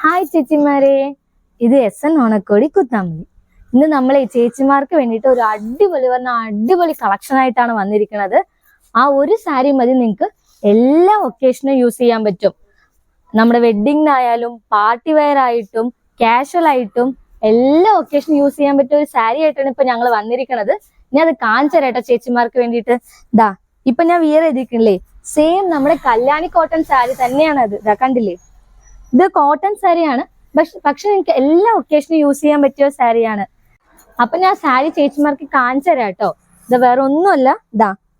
Hi ചേച്ചിമാരെ, ഇത് SN ഓണക്കോടി കുത്താമ്പലി. ഇന്ന് നമ്മൾ ഈ ചേച്ചിമാർക്ക് വേണ്ടിയിട്ട് ഒരു അടിപൊളി കളക്ഷൻ ആയിട്ടാണ് വന്നിരിക്കുന്നത്. ആ ഒരു സാരി മതി നിങ്ങൾക്ക് എല്ലാ ഒക്കേഷനും യൂസ് ചെയ്യാൻ പറ്റും. നമ്മുടെ വെഡിങ്ങിനായാലും പാർട്ടി വെയർ ആയിട്ടും കാഷ്വൽ ആയിട്ടും എല്ലാ ഒക്കേഷനും യൂസ് ചെയ്യാൻ പറ്റിയ ഒരു സാരി ആയിട്ടാണ് ഇപ്പൊ ഞങ്ങൾ വന്നിരിക്കുന്നത്. ഞാൻ അത് കാണിച്ചു തരാട്ടോ ചേച്ചിമാർക്ക് വേണ്ടിയിട്ട്. ഇപ്പൊ ഞാൻ വിയർ ചെയ്തിരിക്കണില്ലേ, സെയിം നമ്മുടെ കല്യാണി കോട്ടൺ സാരി തന്നെയാണ് അത്. കണ്ടില്ലേ, ഇത് കോട്ടൺ സാരിയാണ്, പക്ഷെ നിങ്ങൾക്ക് എല്ലാ ഒക്കേഷനും യൂസ് ചെയ്യാൻ പറ്റിയ സാരിയാണ്. അപ്പൊ ഞാൻ സാരി ചേച്ചിമാർക്ക് കാണിച്ചു തരാം കേട്ടോ. ഇത് വേറെ ഒന്നുമല്ല,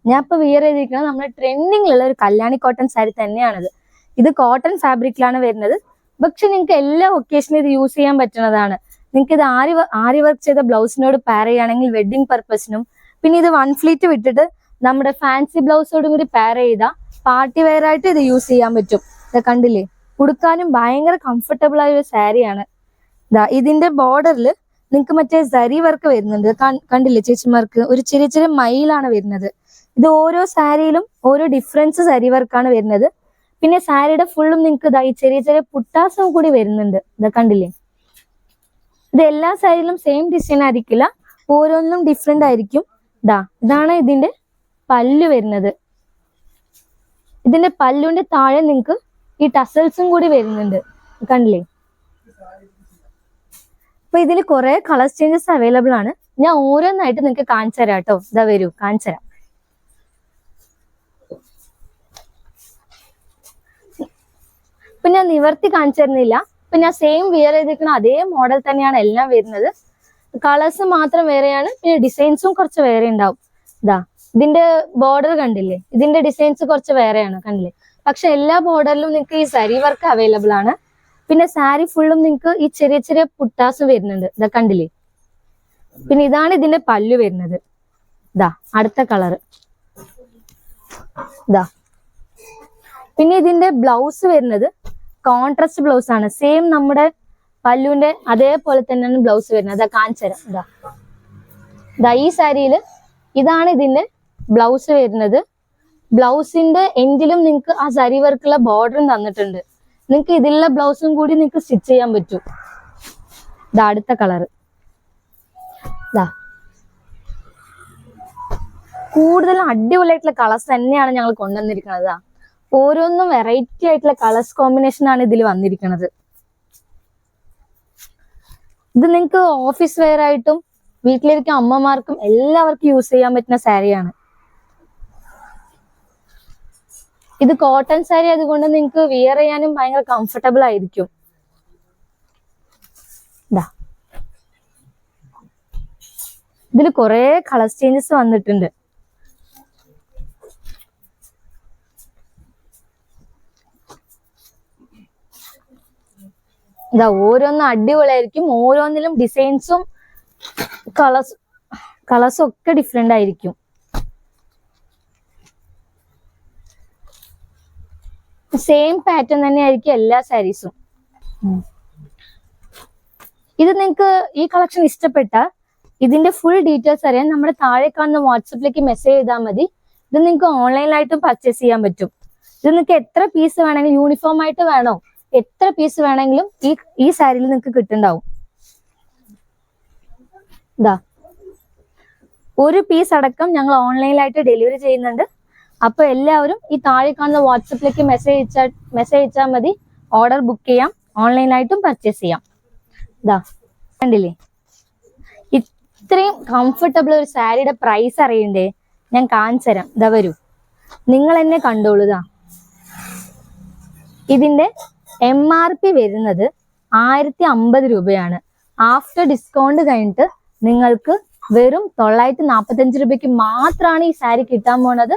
ഞാൻ ഇപ്പൊ വിയർ ചെയ്തിരിക്കുന്നത് നമ്മുടെ ട്രെൻഡിങ്ങിലുള്ള ഒരു കല്യാണി കോട്ടൺ സാരി തന്നെയാണത്. ഇത് കോട്ടൺ ഫാബ്രിക്കിലാണ് വരുന്നത്, പക്ഷെ നിങ്ങൾക്ക് എല്ലാ ഒക്കേഷനും ഇത് യൂസ് ചെയ്യാൻ പറ്റുന്നതാണ്. നിങ്ങൾക്ക് ഇത് ആരി വർക്ക് ചെയ്ത ബ്ലൗസിനോട് പെയർ ചെയ്യുകയാണെങ്കിൽ വെഡിങ് പർപ്പസിനും, പിന്നെ ഇത് 1 ഫ്ലീറ്റ് വിട്ടിട്ട് നമ്മുടെ ഫാൻസി ബ്ലൗസോടും കൂടി പെയർ ചെയ്താൽ പാർട്ടി വെയർ ആയിട്ട് ഇത് യൂസ് ചെയ്യാൻ പറ്റും. ഇത് കണ്ടില്ലേ, ഉടുക്കാനും ഭയങ്കര കംഫർട്ടബിൾ ആയ ഒരു സാരിയാണ്. ഇതിന്റെ ബോർഡറിൽ നിങ്ങൾക്ക് മറ്റേ സരി വർക്ക് വരുന്നുണ്ട്. കണ്ടില്ലേ ചേച്ചിമാർക്ക്, ഒരു ചെറിയ മയിലാണ് വരുന്നത്. ഇത് ഓരോ സാരിയിലും ഓരോ ഡിഫറൻസ് സരി വർക്കാണ് വരുന്നത്. പിന്നെ സാരിയുടെ ഫുള്ളും നിങ്ങൾക്ക് ഈ ചെറിയ പുട്ടാസും കൂടി വരുന്നുണ്ട്. കണ്ടില്ലേ, ഇത് എല്ലാ സാരിയിലും സെയിം ഡിസൈൻ ആയിരിക്കില്ല, ഓരോന്നും ഡിഫറെന്റ് ആയിരിക്കും. ഇതാണ് ഇതിന്റെ പല്ലു വരുന്നത്. ഇതിന്റെ പല്ലുവിന്റെ താഴെ നിങ്ങൾക്ക് ഈ ടസൽസും കൂടി വരുന്നുണ്ട്. കണ്ടില്ലേ, അപ്പൊ ഇതിൽ കുറെ കളർ ചേഞ്ചസ് അവൈലബിൾ ആണ്. ഞാൻ ഓരോന്നായിട്ട് നിങ്ങൾക്ക് കാണിച്ചു തരാം കേട്ടോ. വരൂ കാണിച്ചു തരാം. ഇപ്പൊ ഞാൻ നിവർത്തി കാണിച്ചു തരുന്നില്ല. ഇപ്പൊ ഞാൻ സെയിം വിയർ ചെയ്തിരിക്കുന്ന അതേ മോഡൽ തന്നെയാണ് എല്ലാം വരുന്നത്. കളേഴ്സ് മാത്രം വേറെയാണ്, പിന്നെ ഡിസൈൻസും കുറച്ച് വേറെ ഉണ്ടാവും. ഇതിന്റെ ബോർഡർ കണ്ടില്ലേ, ഇതിന്റെ ഡിസൈൻസ് കുറച്ച് വേറെയാണ്. കണ്ടില്ലേ, പക്ഷെ എല്ലാ ബോർഡറിലും നിങ്ങൾക്ക് ഈ സരി വർക്ക് അവൈലബിൾ ആണ്. പിന്നെ സാരി ഫുള്ളും നിങ്ങൾക്ക് ഈ ചെറിയ പുട്ടാസ് വരുന്നുണ്ട്. കണ്ടില്ലേ, പിന്നെ ഇതാണ് ഇതിന്റെ പല്ലു വരുന്നത്. അടുത്ത കളറ് പിന്നെ ഇതിന്റെ ബ്ലൗസ് വരുന്നത് കോൺട്രാസ്റ്റ് ബ്ലൗസ് ആണ്. സെയിം നമ്മുടെ പല്ലുവിന്റെ അതേപോലെ തന്നെയാണ് ബ്ലൗസ് വരുന്നത്. കാണിച്ചു തരാം. ഈ സാരിയില് ഇതാണ് ഇതിന്റെ ബ്ലൗസ് വരുന്നത്. ബ്ലൗസിന്റെ എൻഡിലും നിങ്ങൾക്ക് ആ സരി വർക്കുള്ള ബോർഡറും തന്നിട്ടുണ്ട്. നിങ്ങൾക്ക് ഇതിലുള്ള ബ്ലൗസും കൂടി നിങ്ങൾക്ക് സ്റ്റിച്ച് ചെയ്യാൻ പറ്റും. അടുത്ത കളറ്. കൂടുതലും അടിപൊളിയായിട്ടുള്ള കളേഴ്സ് തന്നെയാണ് ഞങ്ങൾ കൊണ്ടുവന്നിരിക്കുന്നത്. ഓരോന്നും വെറൈറ്റി ആയിട്ടുള്ള കളേഴ്സ് കോമ്പിനേഷൻ ആണ് ഇതിൽ വന്നിരിക്കുന്നത്. ഇത് നിങ്ങൾക്ക് ഓഫീസ് വെയർ ആയിട്ടും വീട്ടിലിരിക്കുന്ന അമ്മമാർക്കും എല്ലാവർക്കും യൂസ് ചെയ്യാൻ പറ്റുന്ന സാരിയാണ്. ഇത് കോട്ടൺ സാരി അതുകൊണ്ട് നിങ്ങൾക്ക് വിയർ ചെയ്യാനും ഭയങ്കര കംഫർട്ടബിൾ ആയിരിക്കും. ഇതിൽ കുറെ കളർ ചേഞ്ചസ് വന്നിട്ടുണ്ട്. ഓരോന്നും അടിപൊളിയായിരിക്കും. ഓരോന്നിലും ഡിസൈൻസും കളേഴ്സും ഒക്കെ ഡിഫറെന്റ് ആയിരിക്കും. സെയിം പാറ്റേൺ തന്നെ ആയിരിക്കും എല്ലാ സാരീസും. ഇത് നിങ്ങൾക്ക് ഈ കളക്ഷൻ ഇഷ്ടപ്പെട്ട ഇതിന്റെ ഫുൾ ഡീറ്റെയിൽസ് അറിയാൻ നമ്മുടെ താഴെ കാണുന്ന വാട്സപ്പിലേക്ക് മെസ്സേജ് ചെയ്താൽ മതി. ഇത് നിങ്ങൾക്ക് ഓൺലൈനിലായിട്ടും പർച്ചേസ് ചെയ്യാൻ പറ്റും. ഇത് നിങ്ങൾക്ക് എത്ര പീസ് വേണമെങ്കിലും, യൂണിഫോം ആയിട്ട് വേണോ, എത്ര പീസ് വേണമെങ്കിലും ഈ സാരിയിൽ നിങ്ങൾക്ക് കിട്ടുന്നുണ്ടാവും. ഒരു പീസ് അടക്കം ഞങ്ങൾ ഓൺലൈനിലായിട്ട് ഡെലിവറി ചെയ്യുന്നുണ്ട്. അപ്പൊ എല്ലാവരും ഈ താഴെ കാണുന്ന വാട്സപ്പിലേക്ക് മെസ്സേജ് അയച്ചാൽ മതി. ഓർഡർ ബുക്ക് ചെയ്യാം, ഓൺലൈനായിട്ടും പർച്ചേസ് ചെയ്യാം. കണ്ടില്ലേ, ഇത്രയും കംഫർട്ടബിൾ ഒരു സാരിയുടെ പ്രൈസ് അറിയണ്ടേ? ഞാൻ കാണിച്ചു തരാം. വരൂ, നിങ്ങൾ എന്നെ കണ്ടോളൂ. ഇതിന്റെ MRP വരുന്നത് 1050 രൂപയാണ്. ആഫ്റ്റർ ഡിസ്കൗണ്ട് കഴിഞ്ഞിട്ട് നിങ്ങൾക്ക് വെറും 945 രൂപയ്ക്ക് മാത്രമാണ് ഈ സാരി കിട്ടാൻ പോണത്.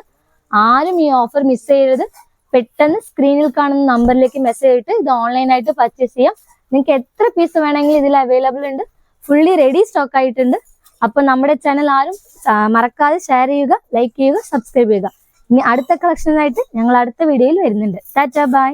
ആരും ഈ ഓഫർ മിസ് ചെയ്യരുത്. പെട്ടെന്ന് സ്ക്രീനിൽ കാണുന്ന നമ്പറിലേക്ക് മെസ്സേജ് ഇട്ട് ഇത് ഓൺലൈനായിട്ട് പർച്ചേസ് ചെയ്യാം. നിങ്ങൾക്ക് എത്ര പീസ് വേണമെങ്കിലും ഇതിൽ അവൈലബിൾ ഉണ്ട്. ഫുള്ളി റെഡി സ്റ്റോക്ക് ആയിട്ടുണ്ട്. അപ്പൊ നമ്മുടെ ചാനൽ ആരും മറക്കാതെ ഷെയർ ചെയ്യുക, ലൈക്ക് ചെയ്യുക, സബ്സ്ക്രൈബ് ചെയ്യുക. ഇനി അടുത്ത കളക്ഷനായിട്ട് ഞങ്ങൾ അടുത്ത വീഡിയോയിൽ വരുന്നുണ്ട്. ടാറ്റാ, ബൈ.